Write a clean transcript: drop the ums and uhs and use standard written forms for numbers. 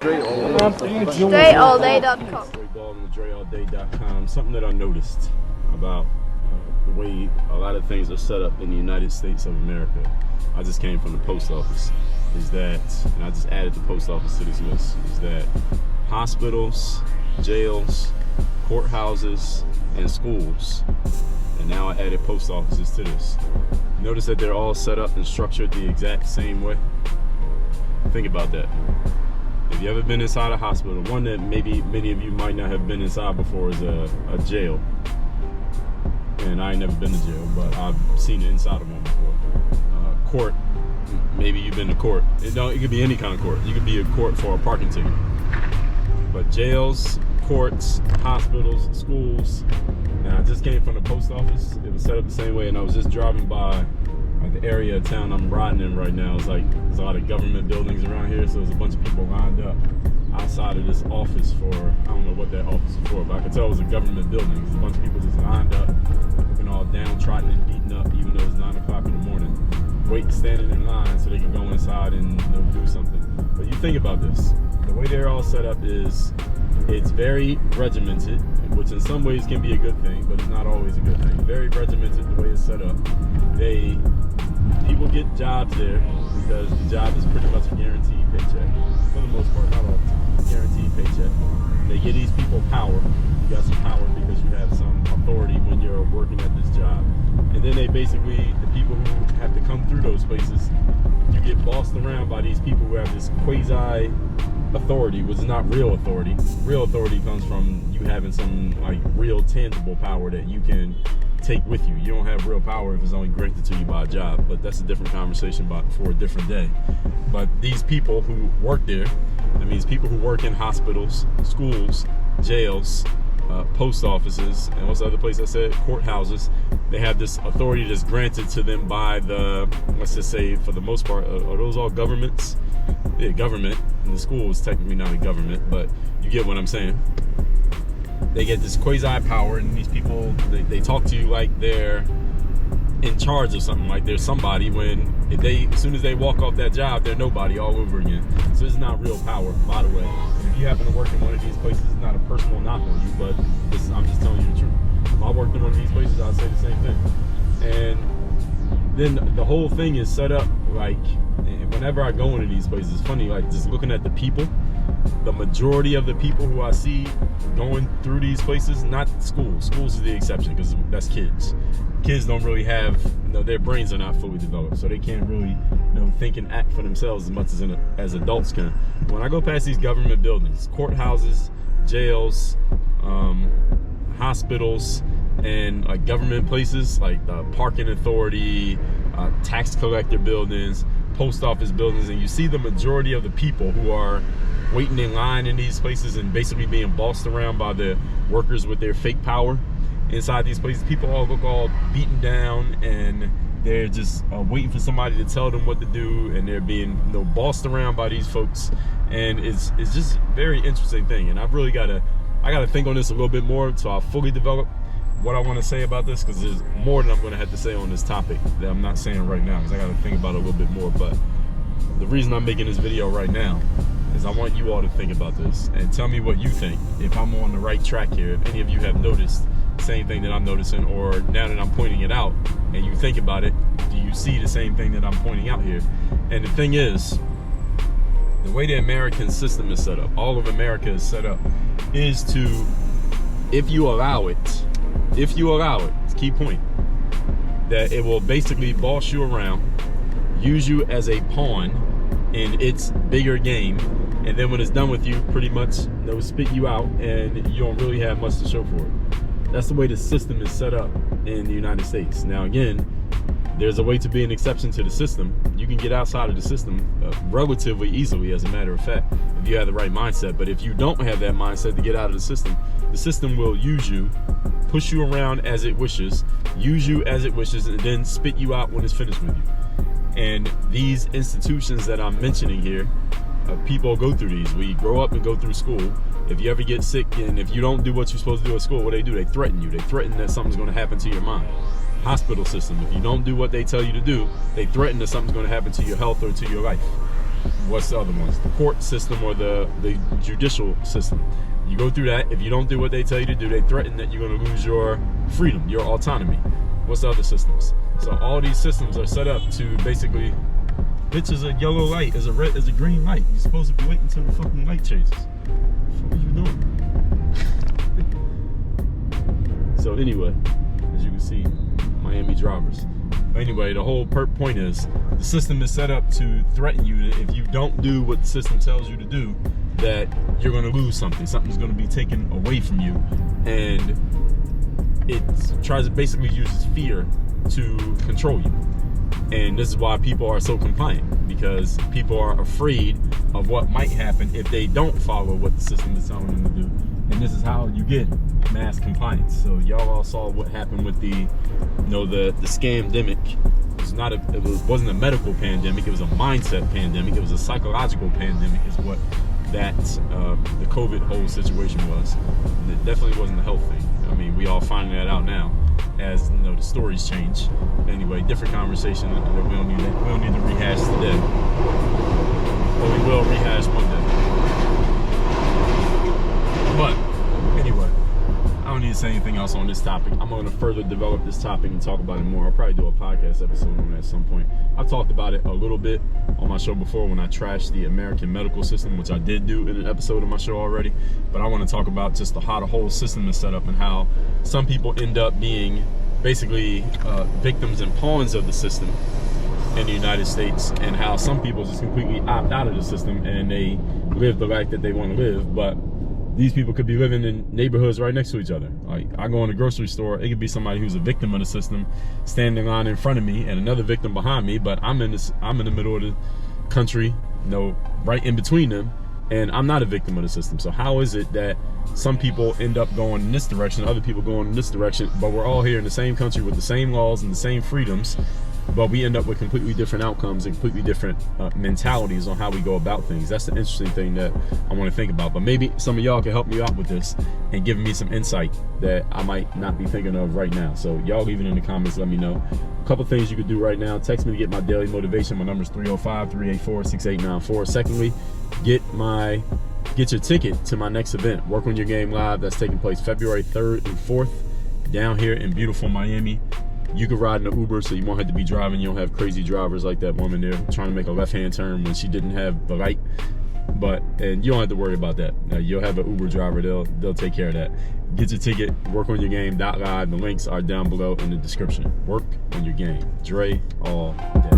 DreAllDay.com. Dre Baldwin, DreAllDay.com. Something that I noticed about the way a lot of things are set up in the United States of America. I just came from the post office. Is that, and I just added the post office to this list, is that hospitals, jails, courthouses, and schools, and now I added post offices to this. Notice that they're all set up and structured the exact same way. Think about that. If you ever been inside a hospital, one that maybe many of you might not have been inside before is a jail. And I ain't never been to jail, but I've seen the inside of one before. Court, maybe you've been to court. It could be any kind of court. You could be a court for a parking ticket. But jails, courts, hospitals, schools. Now, I just came from the post office. It was set up the same way, and I was just driving by the area of town I'm riding in right now. It's like there's a lot of government buildings around here, so there's a bunch of people lined up outside of this office for, I don't know what that office is for, but I could tell it was a government building. There's a bunch of people just lined up, looking all downtrodden and beaten up, even though it's 9 o'clock in the morning, standing in line so they can go inside and do something. But you think about this, the way they're all set up is, it's very regimented, which in some ways can be a good thing, but it's not always a good thing. Very regimented the way it's set up. People get jobs there because the job is pretty much a guaranteed paycheck. For the most part, not all the time. Guaranteed paycheck. They give these people power. You got some power because you have some authority when you're working at this job. And then they basically, the people who have to come through those places, you get bossed around by these people who have this quasi authority, which is not real authority. Real authority comes from you having some like real tangible power that you can take with you. You don't have real power if it's only granted to you by a job, but that's a different conversation for a different day. But these people who work there, that means people who work in hospitals, schools, jails, post offices, and what's the other place I said? Courthouses. They have this authority that's granted to them by the, let's just say for the most part, are those all governments? Yeah, government. And the school is technically not a government, but you get what I'm saying. They get this quasi power, and these people, they talk to you like they're in charge of something, like they're somebody, when as soon as they walk off that job, they're nobody all over again. So it's not real power, by the way. And if you happen to work in one of these places, it's not a personal knock on you, but I'm just telling you the truth. If I worked in one of these places, I'd say the same thing. And then the whole thing is set up like, whenever I go into these places, it's funny, like just looking at the people, the majority of the people who I see going through these places, not schools. Schools is the exception because that's kids. Kids don't really have, their brains are not fully developed, so they can't really, think and act for themselves as much as adults can. When I go past these government buildings, courthouses, jails, hospitals, and like government places like the parking authority, tax collector buildings, post office buildings, and you see the majority of the people who are waiting in line in these places and basically being bossed around by the workers with their fake power inside these places. People all look all beaten down, and they're just waiting for somebody to tell them what to do, and they're being bossed around by these folks. And it's just a very interesting thing, and I gotta think on this a little bit more so I'll fully develop what I want to say about this, because there's more than I'm going to have to say on this topic that I'm not saying right now, because I got to think about it a little bit more. But the reason I'm making this video right now is I want you all to think about this and tell me what you think, if I'm on the right track here, if any of you have noticed the same thing that I'm noticing, or now that I'm pointing it out and you think about it, do you see the same thing that I'm pointing out here? And the thing is, the way the American system is set up, all of America is set up, is to, if you allow it, it's a key point, that it will basically boss you around, use you as a pawn in its bigger game, and then when it's done with you, pretty much spit you out, and you don't really have much to show for it. That's the way the system is set up in the United States. Now again, there's a way to be an exception to the system. You can get outside of the system relatively easily, as a matter of fact, if you have the right mindset. But if you don't have that mindset to get out of the system will use you, push you around as it wishes, use you as it wishes, and then spit you out when it's finished with you. And these institutions that I'm mentioning here, people go through these. We grow up and go through school. If you ever get sick and if you don't do what you're supposed to do at school, what do? They threaten you. They threaten that something's going to happen to your mind. Hospital system, if you don't do what they tell you to do, they threaten that something's going to happen to your health or to your life. what's the other ones? The court system or the judicial system. You go through that. If you don't do what they tell you to do, they threaten that you're going to lose your freedom, your autonomy. What's the other systems? So all these systems are set up to basically, bitch, is a yellow light, is a red, is a green light. You're supposed to be waiting until the fucking light changes. What are you doing? So anyway, as you can see, Miami drivers. Anyway, the whole point is the system is set up to threaten you that if you don't do what the system tells you to do, that you're going to lose something. Something's going to be taken away from you. And it tries to basically uses fear to control you. And this is why people are so compliant, because people are afraid of what might happen if they don't follow what the system is telling them to do. And this is how you get mass compliance. So y'all all saw what happened with the scamdemic. It wasn't a medical pandemic. It was a mindset pandemic. It was a psychological pandemic, is what that the COVID whole situation was. And it definitely wasn't a health thing. I mean, we all finding that out now as the stories change. Anyway, different conversation that we don't need to rehash today. But we will rehash one day. But anyway, I don't need to say anything else on this topic. I'm going to further develop this topic and talk about it more. I'll probably do a podcast episode on it at some point. I've talked about it a little bit on my show before when I trashed the American medical system, which I did do in an episode of my show already. But I want to talk about just how the whole system is set up and how some people end up being basically victims and pawns of the system in the United States, and how some people just completely opt out of the system and they live the life that they want to live. But these people could be living in neighborhoods right next to each other. Like, I go in a grocery store, it could be somebody who's a victim of the system standing in line in front of me and another victim behind me, but I'm in the middle of the country, right in between them, and I'm not a victim of the system. So how is it that some people end up going in this direction, other people going in this direction, but we're all here in the same country with the same laws and the same freedoms, but we end up with completely different outcomes and completely different mentalities on how we go about things? That's the interesting thing that I want to think about. But maybe some of y'all can help me out with this and give me some insight that I might not be thinking of right now. So y'all leave it in the comments, let me know. A couple things you could do right now. Text me to get my daily motivation. My number is 305-384-6894. Secondly, get your ticket to my next event, Work on Your Game Live. That's taking place February 3rd and 4th down here in beautiful Miami. You can ride in an Uber, so you won't have to be driving. You don't have crazy drivers like that woman there trying to make a left-hand turn when she didn't have the light. And you don't have to worry about that. You'll have an Uber driver. They'll take care of that. Get your ticket, workonyourgame.live. The links are down below in the description. Work on your game. Dre all day.